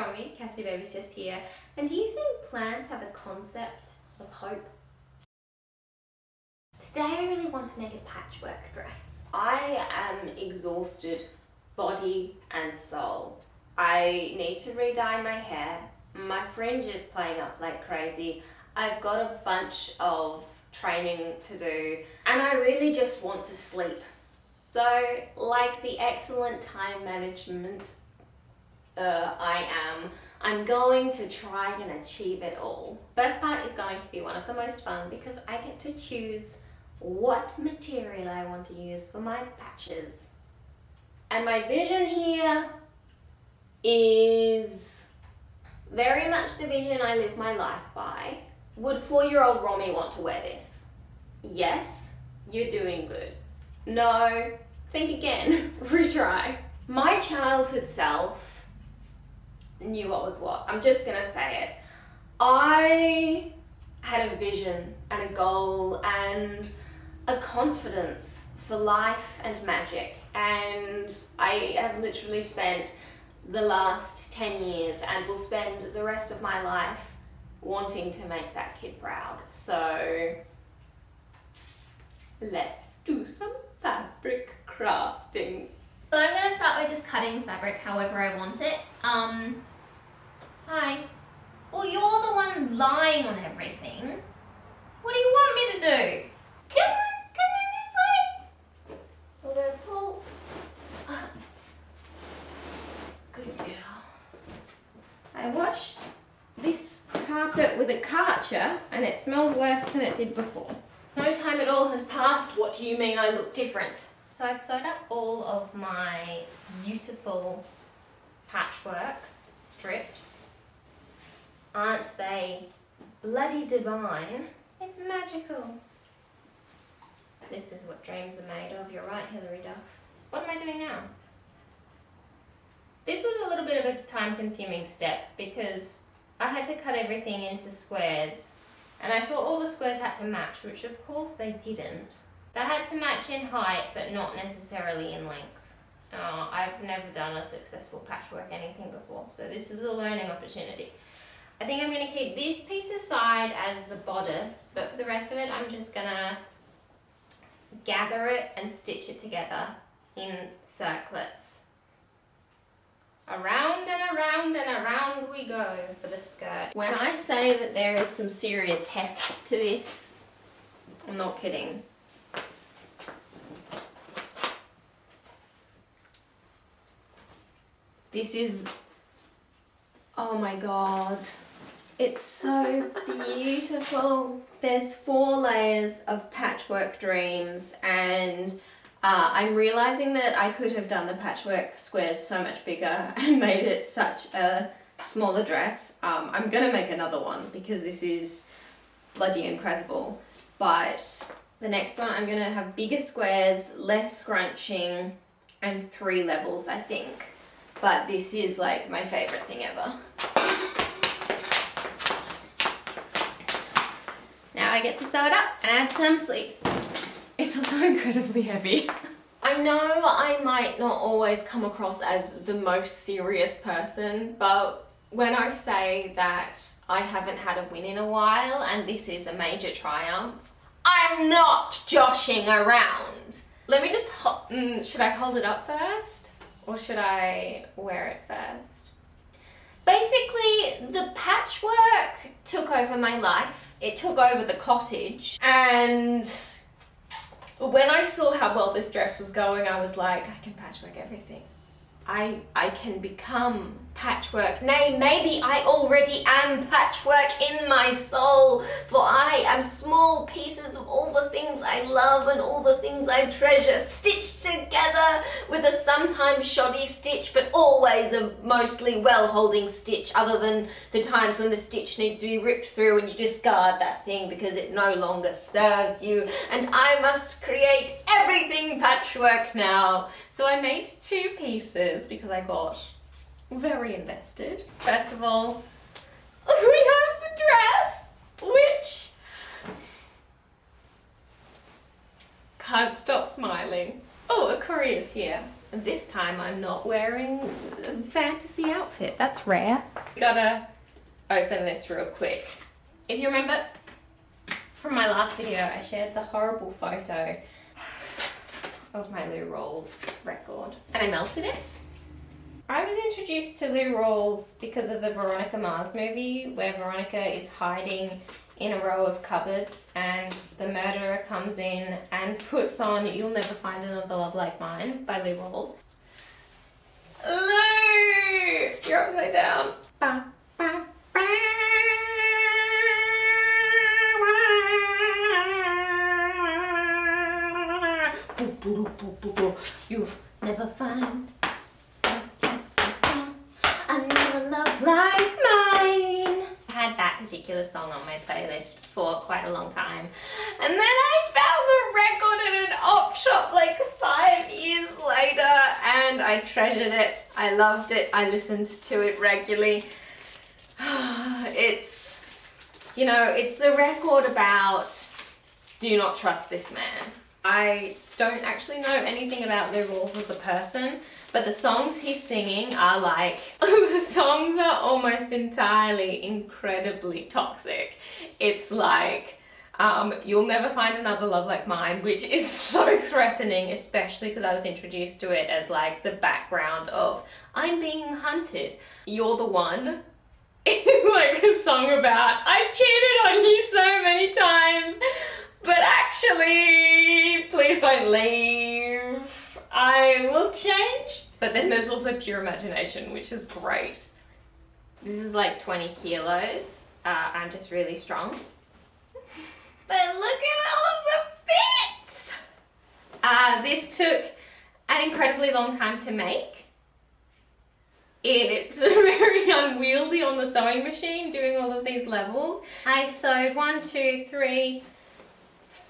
Romy, Cassie Baby's just here. And do you think plants have a concept of hope? Today I really want to make a patchwork dress. I am exhausted, body and soul. I need to re-dye my hair. My fringe is playing up like crazy. I've got a bunch of training to do and I really just want to sleep. So, like the excellent time management I'm going to try and achieve it all. First part is going to be one of the most fun because I get to choose what material I want to use for my patches. And my vision here is very much the vision I live my life by. Would 4-year-old Romy want to wear this? Yes, you're doing good. No, think again, retry. My childhood self knew what was what. I'm just gonna say it. I had a vision and a goal and a confidence for life and magic, and I have literally spent the last 10 years and will spend the rest of my life wanting to make that kid proud. So let's do some fabric crafting. So I'm going to start by just cutting fabric however I want it. Hi. Well, you're the one lying on everything. What do you want me to do? Come on this way. We're going to pull. Good girl. I washed this carpet with a Karcher and it smells worse than it did before. No time at all has passed. What do you mean I look different? So I've sewed up all of my beautiful patchwork strips. Aren't they bloody divine? It's magical. This is what dreams are made of. You're right, Hilary Duff. What am I doing now? This was a little bit of a time-consuming step because I had to cut everything into squares and I thought all the squares had to match, which of course they didn't. They had to match in height but not necessarily in length. I've never done a successful patchwork anything before, so this is a learning opportunity. I think I'm going to keep this piece aside as the bodice, but for the rest of it I'm just going to gather it and stitch it together in circlets. Around and around and around we go for the skirt. When I say that there is some serious heft to this, I'm not kidding. This is, oh my god, it's so beautiful. There's 4 layers of patchwork dreams and I'm realizing that I could have done the patchwork squares so much bigger and made it such a smaller dress. I'm gonna make another one because this is bloody incredible. But the next one I'm gonna have bigger squares, less scrunching, and 3 levels, I think. But this is like my favorite thing ever. Now I get to sew it up and add some sleeves. It's also incredibly heavy. I know I might not always come across as the most serious person, but when I say that I haven't had a win in a while and this is a major triumph, I'm not joshing around. Let me just, should I hold it up first? Or should I wear it first? Basically, the patchwork took over my life. It took over the cottage. And when I saw how well this dress was going, I was like, I can patchwork everything. I can become patchwork. Nay, maybe I already am patchwork in my soul, for I am small pieces of all the things I love and all the things I treasure, stitched together with a sometimes shoddy stitch, but always a mostly well-holding stitch, other than the times when the stitch needs to be ripped through and you discard that thing because it no longer serves you, and I must create everything patchwork now. So I made 2 pieces because I got very invested. First of all, we have the dress, which can't stop smiling. Oh, a courier's here. And this time I'm not wearing a fantasy outfit. That's rare. Gotta open this real quick. If you remember from my last video, I shared the horrible photo of my Lou Rawls record and I melted it. I was introduced to Lou Rawls because of the Veronica Mars movie, where Veronica is hiding in a row of cupboards and the murderer comes in and puts on You'll Never Find Another Love Like Mine by Lou Rawls. Lou! You're upside down. Ba, ba, ba. You'll never find another love like mine. I had that particular song on my playlist for quite a long time, and then I found the record in an op shop like 5 years later and I treasured it. I loved it. I listened to it regularly. It's, you know, it's the record about do not trust this man. I don't actually know anything about Lou Rawls as a person, but the songs he's singing are like, the songs are almost entirely incredibly toxic. It's like, You'll Never Find Another Love Like Mine, which is so threatening, especially because I was introduced to it as like the background of, I'm being hunted. You're the One. It's like a song about, I cheated on you so many times, but actually, please don't leave. I will change. But then there's also Pure Imagination, which is great. This is like 20 kilos. I'm just really strong. But look at all of the bits! This took an incredibly long time to make. It's very unwieldy on the sewing machine, doing all of these levels. I sewed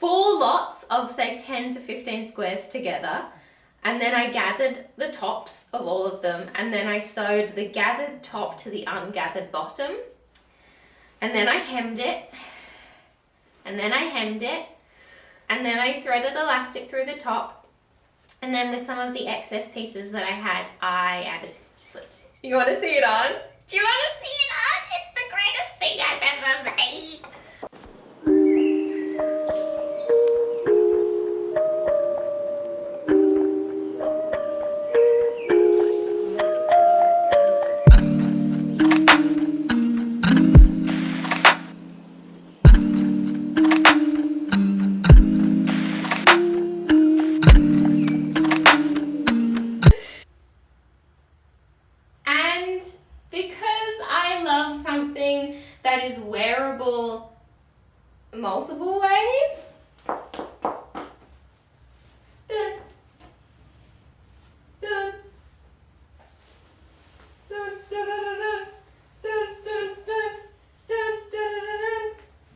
4 lots of say 10 to 15 squares together, and then I gathered the tops of all of them, and then I sewed the gathered top to the ungathered bottom, and then I hemmed it, and then I hemmed it, and then I threaded elastic through the top, and then with some of the excess pieces that I had, I added sleeves. You want to see it on? Do you want to see it on? It's the greatest thing I've ever made. That is wearable multiple ways. Dun, dun, dun, dun, dun, dun, dun, dun,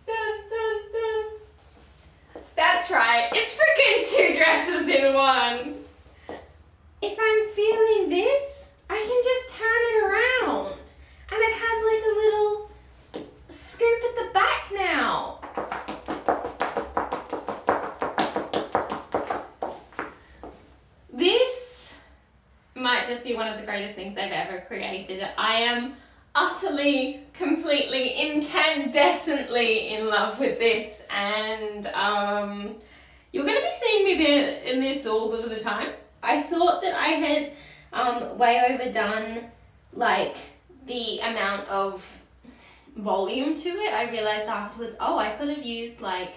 dun, dun, dun. That's right, it's freaking 2 dresses in one. If I'm feeling this, I can just turn it around. And it has like a little scoop at the back now. This might just be one of the greatest things I've ever created. I am utterly, completely, incandescently in love with this, and you're going to be seeing me in this all of the time. I thought that I had way overdone like the amount of volume to it. I realized afterwards, oh, I could have used like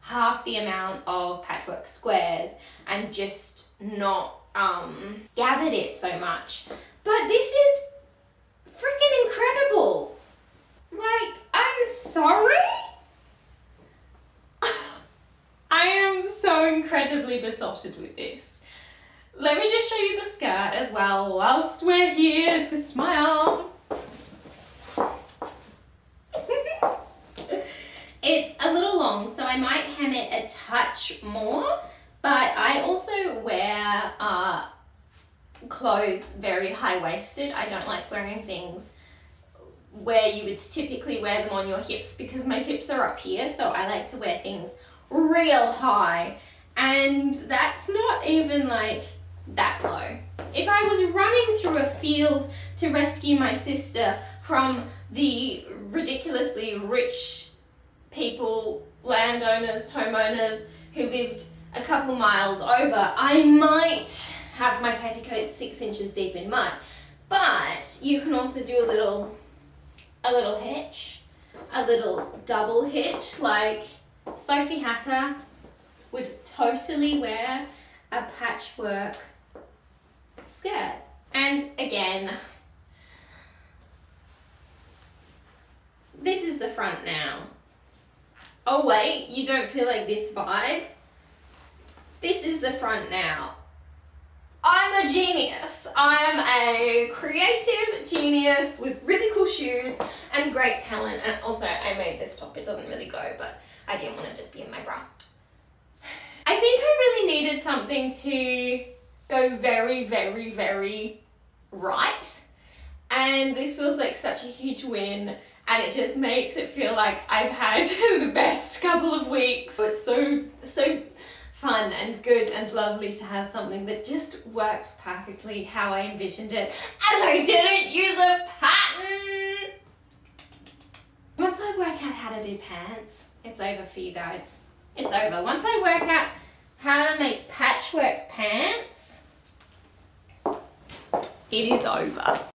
half the amount of patchwork squares and just not gathered it so much. But this is freaking incredible. Like, I'm sorry? I am so incredibly besotted with this. Let me just show you the skirt as well whilst we're here. Twist my arm. It's a little long, so I might hem it a touch more, but I also wear clothes very high-waisted. I don't like wearing things where you would typically wear them on your hips because my hips are up here, so I like to wear things real high, and that's not even like that low. If I was running through a field to rescue my sister from the ridiculously rich people, landowners, homeowners who lived a couple miles over, I might have my petticoats 6 inches deep in mud. But you can also do a little hitch, a little double hitch, like Sophie Hatter would totally wear a patchwork skirt. And again, this is the front now. Oh wait, you don't feel like this vibe? This is the front now. I'm a genius. I'm a creative genius with really cool shoes and great talent. And also, I made this top. It doesn't really go, but I didn't want to just be in my bra. I think I really needed something to go very, very, very right. And this feels like such a huge win. And it just makes it feel like I've had the best couple of weeks. It's so fun and good and lovely to have something that just works perfectly how I envisioned it, and I didn't use a pattern. Once I work out how to do pants, it's over for you guys. It's over. Once I work out how to make patchwork pants, it is over.